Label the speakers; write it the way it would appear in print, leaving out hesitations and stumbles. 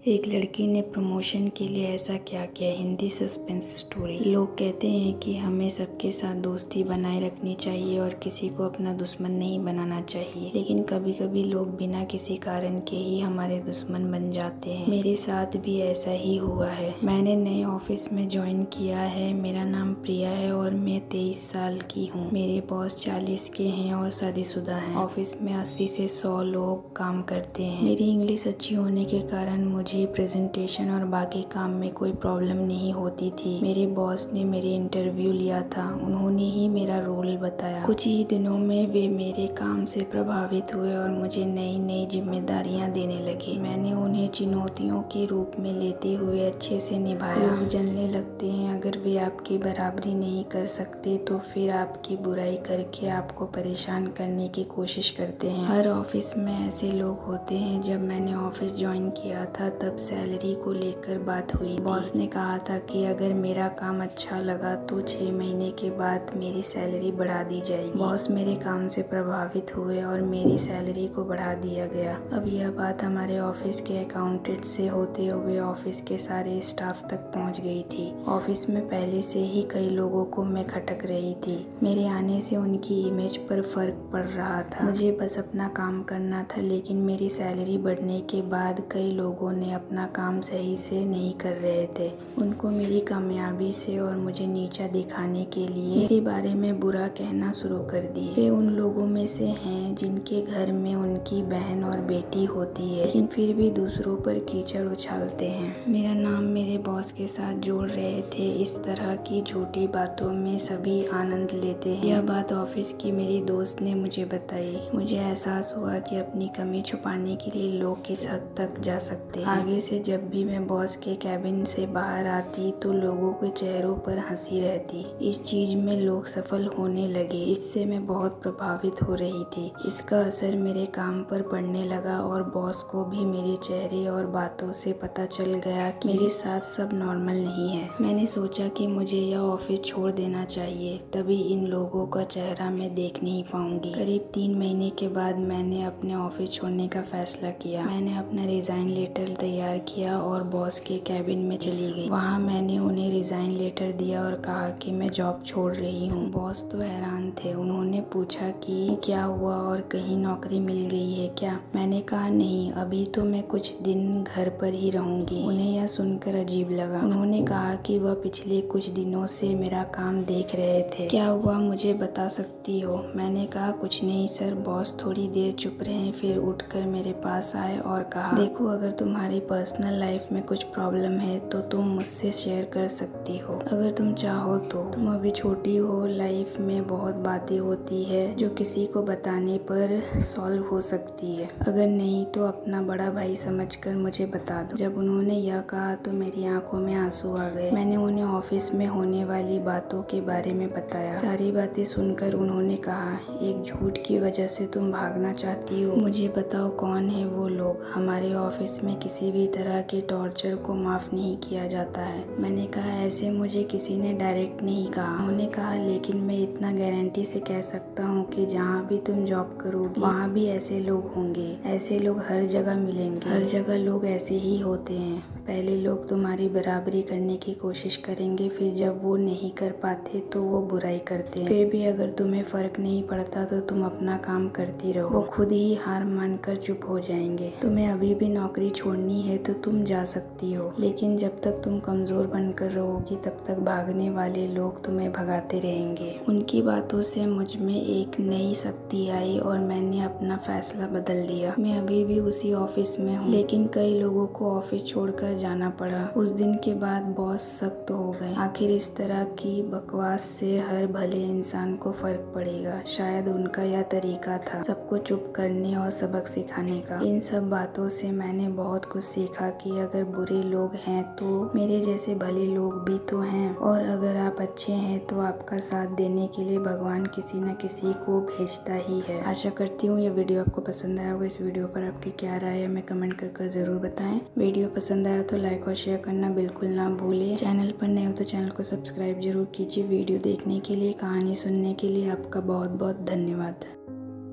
Speaker 1: एक लड़की ने प्रमोशन के लिए ऐसा क्या किया। Hindi suspense story. लोग कहते हैं कि हमें सबके साथ दोस्ती बनाए रखनी चाहिए और किसी को अपना दुश्मन नहीं बनाना चाहिए, लेकिन कभी कभी लोग बिना किसी कारण के ही हमारे दुश्मन बन जाते हैं। मेरे साथ भी ऐसा ही हुआ है। मैंने नए ऑफिस में ज्वाइन किया है। मेरा नाम प्रिया है और मैं 23 साल की हूँ। मेरे बॉस 40 के हैं और शादीशुदा हैं। ऑफिस में 80 से 100 लोग काम करते हैं। मेरी इंग्लिश अच्छी होने के कारण मुझे प्रेजेंटेशन और बाकी काम में कोई प्रॉब्लम नहीं होती थी। मेरे बॉस ने मेरे इंटरव्यू लिया था। उन्होंने ही मेरा रोल बताया। कुछ ही दिनों में वे मेरे काम से प्रभावित हुए और मुझे नई नई जिम्मेदारियां देने लगे। मैंने उन्हें चुनौतियों के रूप में लेते हुए अच्छे से निभाया। लोग जलने लगते हैं। अगर वे आपकी बराबरी नहीं कर सकते तो फिर आपकी बुराई करके आपको परेशान करने की कोशिश करते हैं। हर ऑफिस में ऐसे लोग होते हैं। जब मैंने ऑफिस ज्वाइन किया था तब सैलरी को लेकर बात हुई। बॉस ने कहा था कि अगर मेरा काम अच्छा लगा तो 6 महीने के बाद मेरी सैलरी बढ़ा दी जाएगी। बॉस मेरे काम से प्रभावित हुए और मेरी सैलरी को बढ़ा दिया गया। अब यह बात हमारे ऑफिस के अकाउंटेंट से होते हुए ऑफिस के सारे स्टाफ तक पहुंच गई थी। ऑफिस में पहले से ही कई लोगों को मैं खटक रही थी। मेरे आने से उनकी इमेज पर फर्क पड़ रहा था। मुझे बस अपना काम करना था, लेकिन मेरी सैलरी बढ़ने के बाद कई लोगों ने अपना काम सही से नहीं कर रहे थे। उनको मेरी कामयाबी से और मुझे नीचा दिखाने के लिए मेरे बारे में बुरा कहना शुरू कर दिए। वे उन लोगों में से हैं जिनके घर में उनकी बहन और बेटी होती है, लेकिन फिर भी दूसरों पर कीचड़ उछालते हैं। मेरा नाम मेरे बॉस के साथ जोड़ रहे थे। इस तरह की झूठी बातों में सभी आनंद लेते हैं। यह बात ऑफिस की मेरी दोस्त ने मुझे बताई। मुझे एहसास हुआ कि अपनी कमी छुपाने के लिए लोग किस हद तक जा सकते हैं। आगे से जब भी मैं बॉस के कैबिन से बाहर आती तो लोगों के चेहरों पर हंसी रहती। इस चीज में लोग सफल होने लगे। इससे मैं बहुत प्रभावित हो रही थी। इसका असर मेरे काम पर पड़ने लगा और बॉस को भी मेरे चेहरे और बातों से पता चल गया कि मेरे साथ सब नॉर्मल नहीं है। मैंने सोचा कि मुझे यह ऑफिस छोड़ देना चाहिए, तभी इन लोगों का चेहरा मैं देख नहीं पाऊंगी। करीब 3 महीने के बाद मैंने अपने ऑफिस छोड़ने का फैसला किया। मैंने अपना रिजाइन लेटर तैयार किया और बॉस के कैबिन में चली गई। वहाँ मैंने उन्हें रिजाइन लेटर दिया और कहा कि मैं जॉब छोड़ रही हूँ। बॉस तो हैरान थे। उन्होंने पूछा कि क्या हुआ और कहीं नौकरी मिल गई है क्या। मैंने कहा नहीं, अभी तो मैं कुछ दिन घर पर ही रहूंगी। उन्हें यह सुनकर अजीब लगा। उन्होंने कहा कि वह पिछले कुछ दिनों से मेरा काम देख रहे थे। क्या हुआ मुझे बता सकती हो। मैंने कहा कुछ नहीं सर। बॉस थोड़ी देर चुप रहे, फिर उठकर मेरे पास आए और कहा देखो, अगर तुम्हारी पर्सनल लाइफ में कुछ प्रॉब्लम है तो तुम मुझसे शेयर कर सकती हो, अगर तुम चाहो तो। तुम अभी छोटी हो। लाइफ में बहुत बातें होती है जो किसी को बताने पर सॉल्व हो सकती है, अगर नहीं तो अपना बड़ा भाई समझकर मुझे बता दो। जब उन्होंने यह कहा तो मेरी आंखों में आंसू आ गए। मैंने उन्हें ऑफिस में होने वाली बातों के बारे में बताया। सारी बातें सुनकर उन्होंने कहा एक झूठ की वजह से तुम भागना चाहती हो। मुझे बताओ कौन है वो लोग। हमारे ऑफिस में किसी भी तरह के टॉर्चर को माफ नहीं किया जाता है। मैंने कहा ऐसे मुझे किसी ने डायरेक्ट नहीं कहा। उन्होंने कहा लेकिन मैं इतना गारंटी से कह सकता हूँ कि जहाँ भी तुम जॉब करोगी वहाँ भी ऐसे लोग होंगे। ऐसे लोग हर जगह मिलेंगे। हर जगह लोग ऐसे ही होते हैं। पहले लोग तुम्हारी बराबरी करने की कोशिश करेंगे, फिर जब वो नहीं कर पाते तो वो बुराई करते हैं। फिर भी अगर तुम्हें फर्क नहीं पड़ता तो तुम अपना काम करती रहो। वो खुद ही हार मानकर चुप हो जाएंगे। तुम्हें अभी भी नौकरी छोड़नी है तो तुम जा सकती हो, लेकिन जब तक तुम कमजोर बनकर रहोगी तब तक भागने वाले लोग तुम्हें भगाते रहेंगे। उनकी बातों से मुझ में एक नई शक्ति आई और मैंने अपना फैसला बदल दिया। मैं अभी भी उसी ऑफिस में हूँ, लेकिन कई लोगों को ऑफिस छोड़कर जाना पड़ा। उस दिन के बाद बॉस सख्त हो गए। आखिर इस तरह की बकवास से हर भले इंसान को फर्क पड़ेगा। शायद उनका यह तरीका था सबको चुप करने और सबक सिखाने का। इन सब बातों से मैंने बहुत कुछ सीखा कि अगर बुरे लोग हैं तो मेरे जैसे भले लोग भी तो हैं, और अगर आप अच्छे हैं तो आपका साथ देने के लिए भगवान किसी न किसी को भेजता ही है। आशा करती हूँ यह वीडियो आपको पसंद आया होगा। इस वीडियो पर आपकी क्या राय है हमें कमेंट कर जरूर बताएं। वीडियो पसंद आया तो लाइक और शेयर करना बिल्कुल ना भूलें। चैनल पर नए हो तो चैनल को सब्सक्राइब जरूर कीजिए। वीडियो देखने के लिए, कहानी सुनने के लिए आपका बहुत बहुत धन्यवाद।